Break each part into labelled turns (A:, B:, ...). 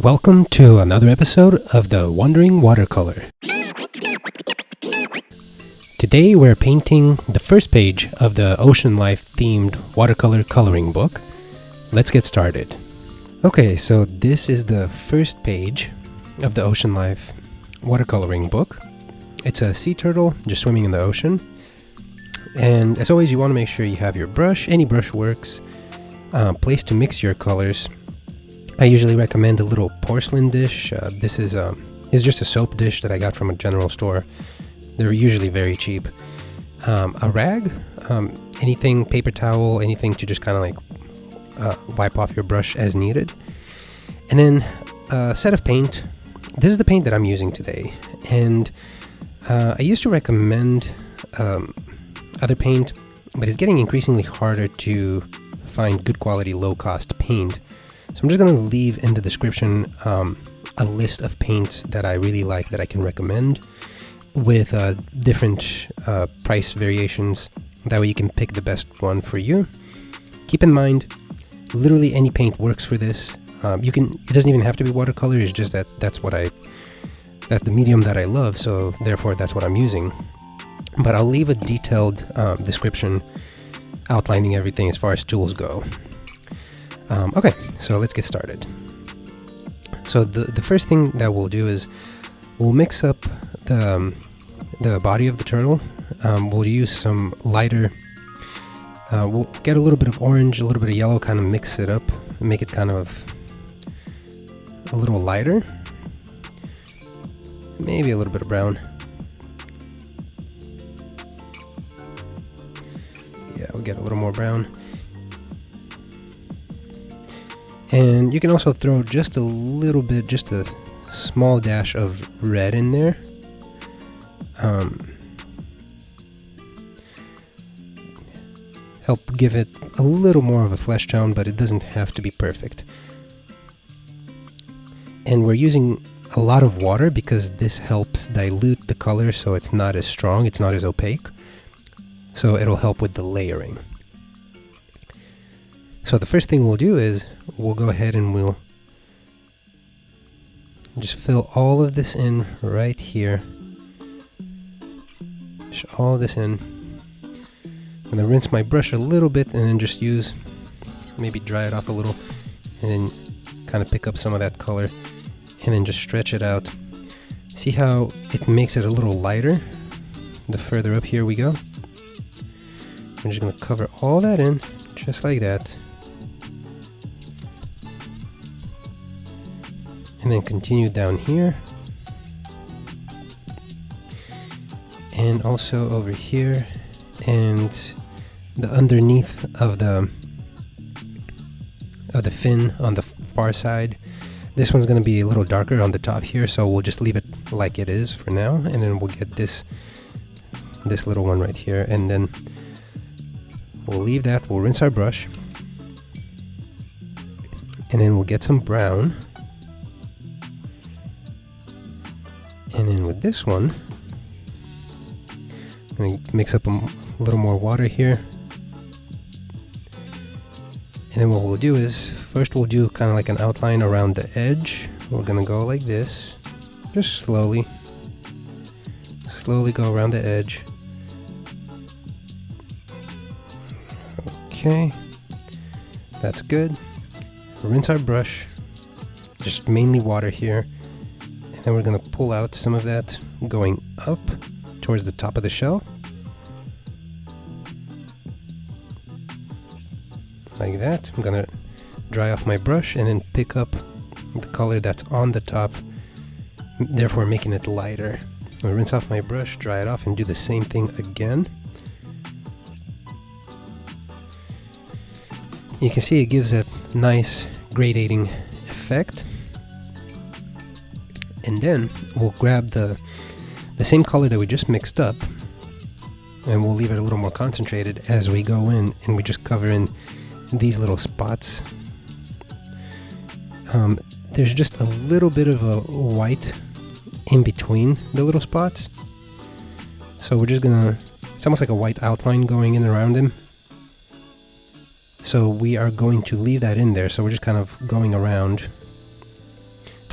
A: Welcome to another episode of the Wandering Watercolor. Today we're painting the first page of the Ocean Life themed watercolor coloring book. Let's get started. Okay, so this is the first page of the Ocean Life watercoloring book. It's a sea turtle just swimming in the ocean. And as always, you want to make sure you have your brush. Any brush works. Place to mix your colors. I usually recommend a little porcelain dish. This is just a soap dish that I got from a general store. They're usually very cheap. A rag, anything, paper towel, anything to just kind of like wipe off your brush as needed. And then a set of paint. This is the paint that I'm using today. And I used to recommend other paint, but it's getting increasingly harder to find good quality, low-cost paint. So I'm just going to leave in the description a list of paints that I really like that I can recommend with different price variations. That way you can pick the best one for you. Keep in mind, literally any paint works for this. It doesn't even have to be watercolor. It's just that's the medium that I love. So therefore that's what I'm using. But I'll leave a detailed description outlining everything as far as tools go. Okay, so let's get started. So the first thing that we'll do is we'll mix up the body of the turtle. We'll use some lighter, we'll get a little bit of orange, a little bit of yellow, kind of mix it up, make it kind of a little lighter. Maybe a little bit of brown. Yeah, we'll get a little more brown. And you can also throw just a little bit, just a small dash of red in there. Help give it a little more of a flesh tone, but it doesn't have to be perfect. And we're using a lot of water because this helps dilute the color so it's not as strong, it's not as opaque. So it'll help with the layering. So the first thing we'll do is we'll go ahead and we'll just fill all of this in right here. Just all this in. I'm going to rinse my brush a little bit and then just maybe dry it off a little and then kind of pick up some of that color and then just stretch it out. See how it makes it a little lighter the further up here we go? I'm just going to cover all that in just like that. And then continue down here. And also over here. And the underneath of the fin on the far side. This one's going to be a little darker on the top here, so we'll just leave it like it is for now. And then we'll get this little one right here. And then we'll leave that. We'll rinse our brush. And then we'll get some brown. And then with this one, I'm going to mix up a little more water here. And then what we'll do is, first we'll do kind of like an outline around the edge. We're going to go like this, just slowly go around the edge. Okay, that's good. Rinse our brush, just mainly water here. Then we're going to pull out some of that going up towards the top of the shell. Like that. I'm going to dry off my brush and then pick up the color that's on the top, therefore making it lighter. I'll rinse off my brush, dry it off, and do the same thing again. You can see it gives that nice gradating effect. And then we'll grab the same color that we just mixed up and we'll leave it a little more concentrated as we go in, and we just cover in these little spots. There's just a little bit of a white in between the little spots. So we're just gonna, it's almost like a white outline going in around him. So we are going to leave that in there. So we're just kind of going around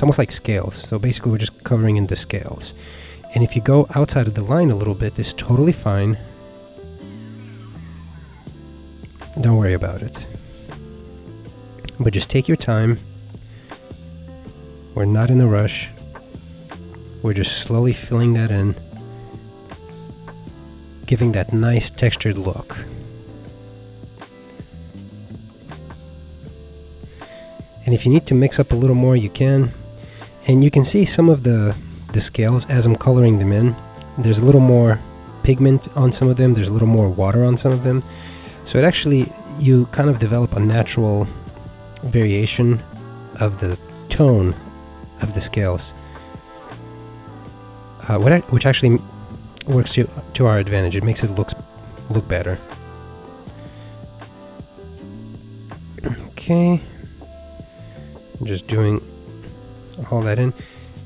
A: almost like scales. So basically we're just coloring in the scales. And if you go outside of the line a little bit, it's totally fine. Don't worry about it. But just take your time. We're not in a rush. We're just slowly filling that in, giving that nice textured look. And if you need to mix up a little more, you can. And you can see some of the scales as I'm coloring them in. There's a little more pigment on some of them. There's a little more water on some of them. So it actually, you kind of develop a natural variation of the tone of the scales, which actually works to our advantage. It makes it look better. Okay, I'm just doing all that in,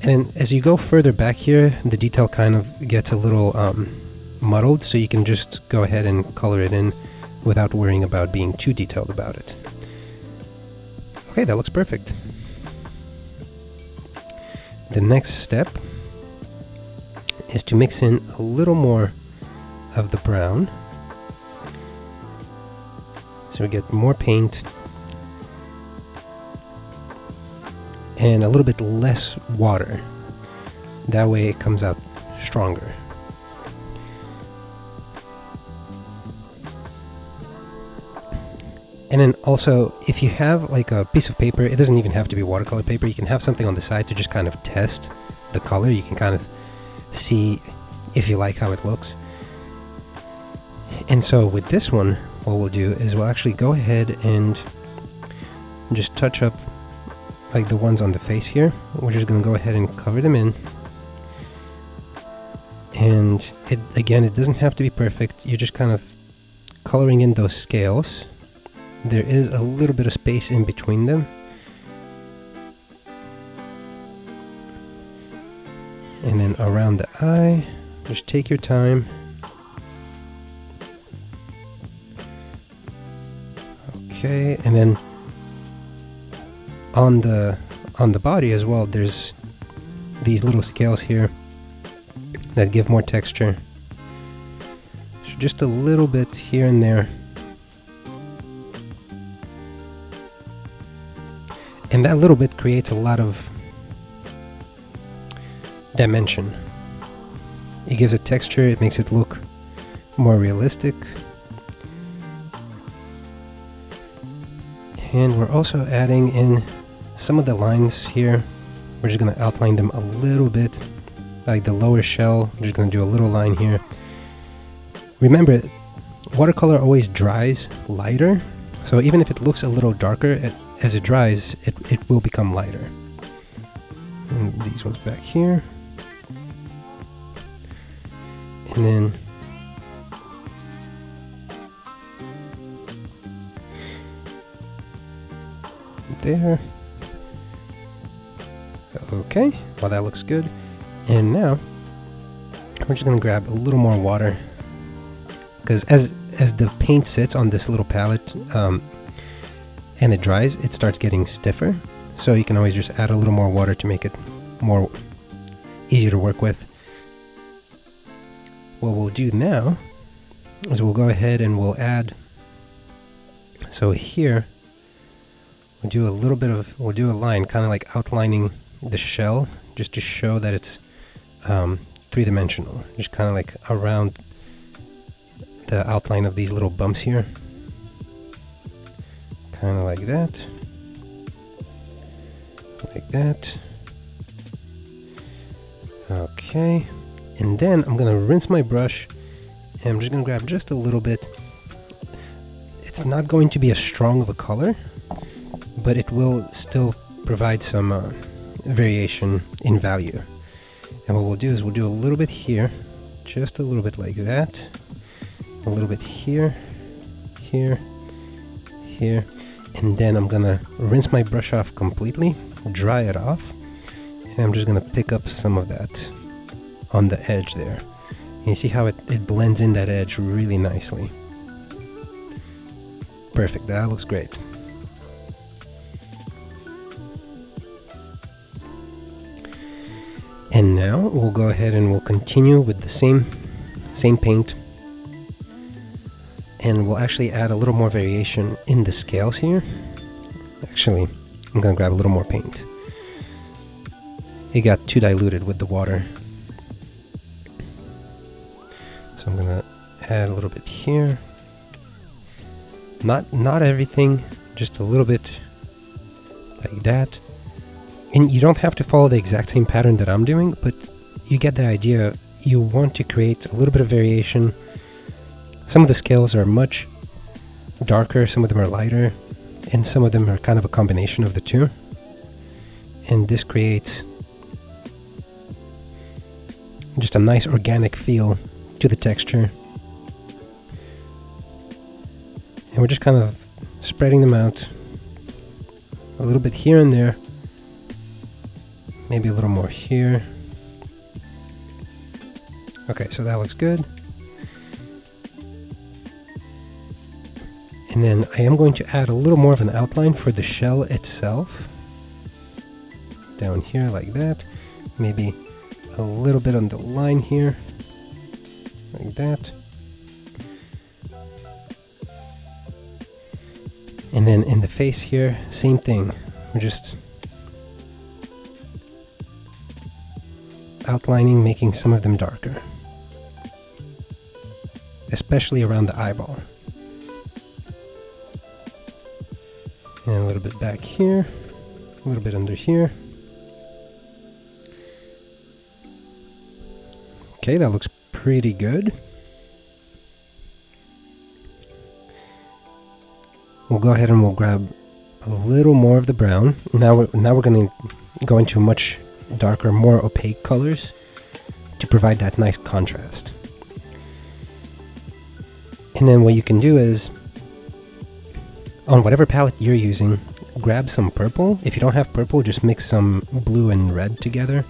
A: and as you go further back here, the detail kind of gets a little muddled, so you can just go ahead and color it in without worrying about being too detailed about it. Okay, that looks perfect. The next step is to mix in a little more of the brown. So we get more paint and a little bit less water. That way it comes out stronger. And then also, if you have like a piece of paper, it doesn't even have to be watercolor paper, you can have something on the side to just kind of test the color. You can kind of see if you like how it looks. And so with this one, what we'll do is we'll actually go ahead and just touch up like the ones on the face here. We're just going to go ahead and cover them in. And it doesn't have to be perfect. You're just kind of coloring in those scales. There is a little bit of space in between them. And then around the eye, just take your time. Okay, and then on the body as well, there's these little scales here that give more texture. So just a little bit here and there. And that little bit creates a lot of dimension. It gives it texture, it makes it look more realistic. And we're also adding in some of the lines here. We're just going to outline them a little bit, like the lower shell. We're just going to do a little line here. Remember, watercolor always dries lighter, so even if it looks a little darker, as it dries, it will become lighter. And these ones back here. And then there. Okay, well that looks good. And now we're just gonna grab a little more water, because as the paint sits on this little palette and it dries, it starts getting stiffer. So you can always just add a little more water to make it more easier to work with. What we'll do now is we'll go ahead and we'll add, so here we'll do a little bit of, we'll do a line kind of like outlining the shell, just to show that it's three-dimensional, just kind of like around the outline of these little bumps here, kind of like that, like that. Okay, and then I'm gonna rinse my brush and I'm just gonna grab just a little bit. It's not going to be as strong of a color, but it will still provide some variation in value. And what we'll do is we'll do a little bit here, just a little bit like that, a little bit here, here, here, and then I'm gonna rinse my brush off completely, dry it off, and I'm just gonna pick up some of that on the edge there. And you see how it blends in that edge really nicely. Perfect, that looks great. And now we'll go ahead and we'll continue with the same paint, and we'll actually add a little more variation in the scales here. Actually, I'm gonna grab a little more paint. It got too diluted with the water, so I'm gonna add a little bit here. Not everything, just a little bit like that. And you don't have to follow the exact same pattern that I'm doing, but you get the idea. You want to create a little bit of variation. Some of the scales are much darker, some of them are lighter, and some of them are kind of a combination of the two. And this creates just a nice organic feel to the texture. And we're just kind of spreading them out a little bit here and there. Maybe a little more here. Okay, so that looks good. And then I am going to add a little more of an outline for the shell itself. Down here like that. Maybe a little bit on the line here. Like that. And then in the face here, same thing. We're just outlining, making some of them darker. Especially around the eyeball. And a little bit back here, a little bit under here. Okay, that looks pretty good. We'll go ahead and we'll grab a little more of the brown. Now we're going to go into much darker, more opaque colors to provide that nice contrast. And then what you can do is, on whatever palette you're using, grab some purple. If you don't have purple, just mix some blue and red together.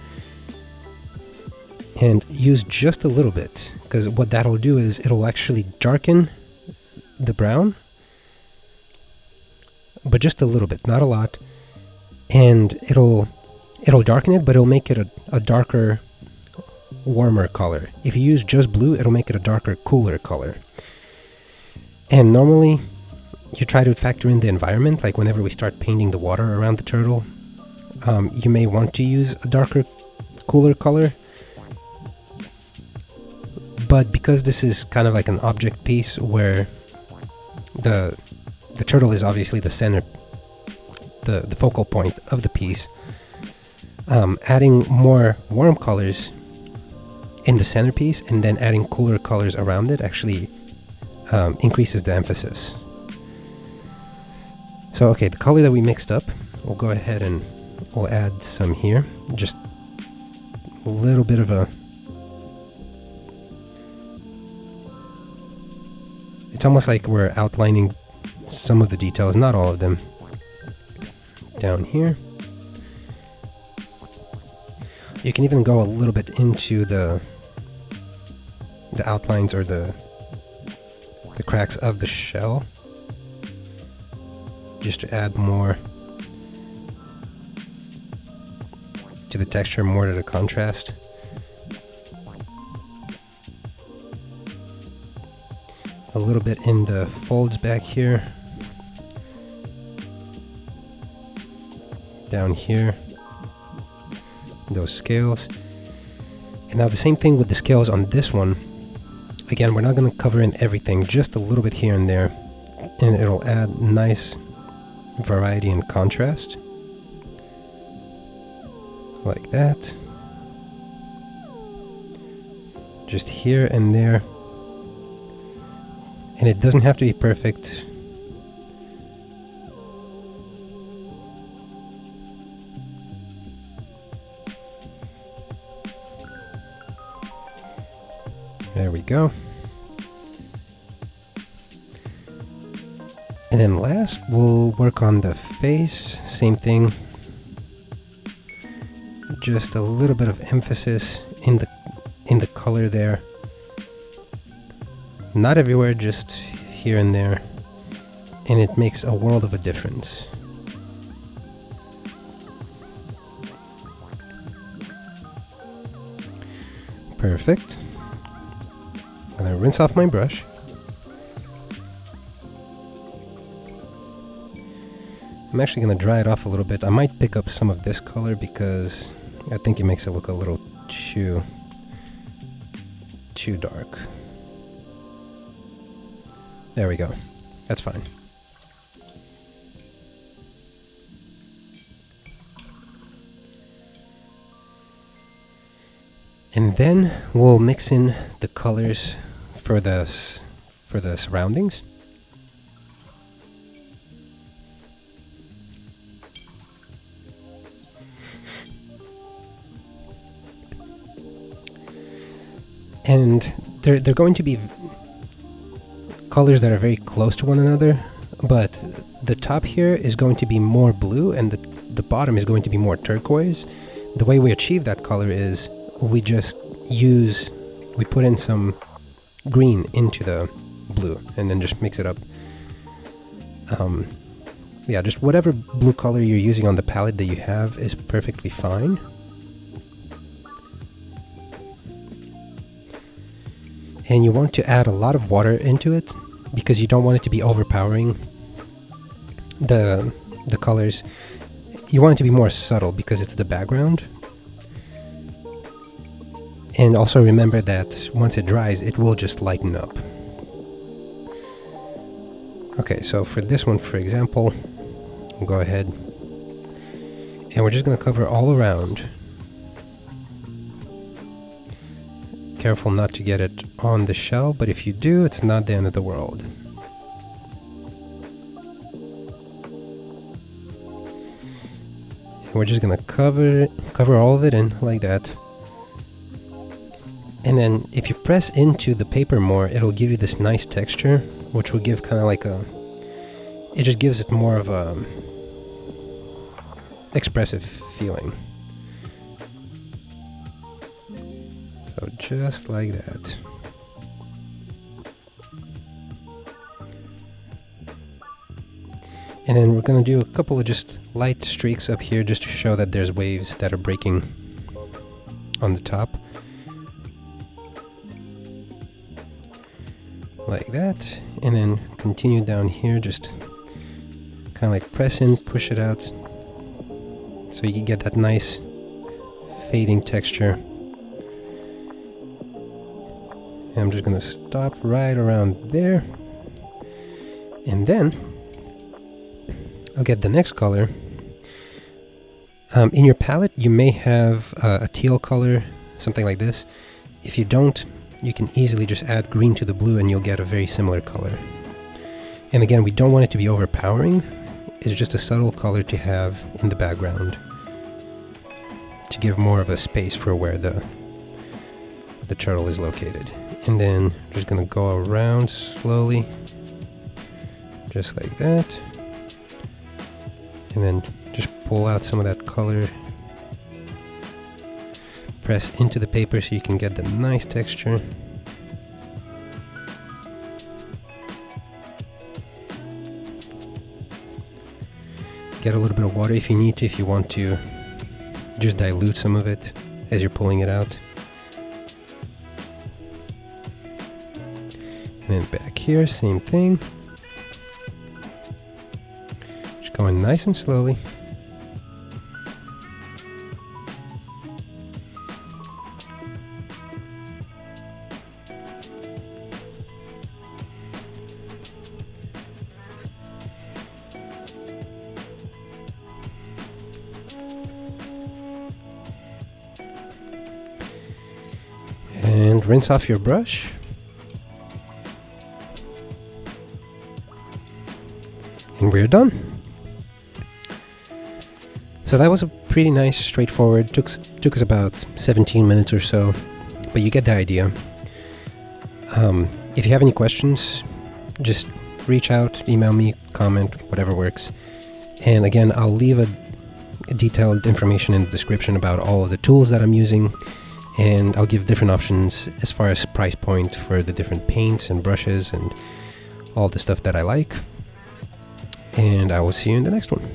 A: And use just a little bit, because what that'll do is it'll actually darken the brown. But just a little bit, not a lot. And it'll darken it, but it'll make it a darker, warmer color. If you use just blue, it'll make it a darker, cooler color. And normally, you try to factor in the environment, like whenever we start painting the water around the turtle, you may want to use a darker, cooler color. But because this is kind of like an object piece where the turtle is obviously the center, the focal point of the piece, adding more warm colors in the centerpiece and then adding cooler colors around it actually increases the emphasis. So okay, the color that we mixed up, we'll go ahead and we'll add some here. Just a little bit of a... It's almost like we're outlining some of the details, not all of them. Down here. You can even go a little bit into the outlines or the cracks of the shell, just to add more to the texture, more to the contrast. A little bit in the folds back here. Down here. Those scales. And now the same thing with the scales on this one. Again, we're not going to cover in everything, just a little bit here and there. And it'll add nice variety and contrast. Like that. Just here and there. And it doesn't have to be perfect. There we go. And then last, we'll work on the face. Same thing. Just a little bit of emphasis in the color there. Not everywhere, just here and there. And it makes a world of a difference. Perfect. I'm gonna rinse off my brush. I'm actually gonna dry it off a little bit. I might pick up some of this color because I think it makes it look a little too dark. There we go. That's fine. And then we'll mix in the colors for the surroundings. And they're going to be colors that are very close to one another, but the top here is going to be more blue and the bottom is going to be more turquoise. The way we achieve that color is we put in some green into the blue and then just mix it up. Yeah, just whatever blue color you're using on the palette that you have is perfectly fine. And you want to add a lot of water into it because you don't want it to be overpowering the colors. You want it to be more subtle because it's the background. And also remember that once it dries, it will just lighten up. Okay, so for this one, for example, we'll go ahead and we're just going to cover all around. Careful not to get it on the shell, but if you do, it's not the end of the world. And we're just gonna cover all of it in like that. And then if you press into the paper more, it'll give you this nice texture, which will give kind of like it just gives it more of a expressive feeling. So just like that. And then we're going to do a couple of just light streaks up here just to show that there's waves that are breaking on the top. Like that. And then continue down here, just kind of like press in, push it out so you can get that nice fading texture. I'm just going to stop right around there, and then I'll get the next color. In your palette you may have a teal color, something like this. If you don't, you can easily just add green to the blue and you'll get a very similar color. And again, we don't want it to be overpowering. It's just a subtle color to have in the background to give more of a space for where the turtle is located. And then just gonna go around slowly, just like that, and then just pull out some of that color, press into the paper so you can get the nice texture. Get a little bit of water if you need to, if you want to just dilute some of it as you're pulling it out. And then back here, same thing. Just going nice and slowly. And rinse off your brush. And we're done. So that was a pretty nice, straightforward, took us about 17 minutes or so, but you get the idea. If you have any questions, just reach out, email me, comment, whatever works. And again, I'll leave a detailed information in the description about all of the tools that I'm using, and I'll give different options as far as price point for the different paints and brushes and all the stuff that I like. And I will see you in the next one.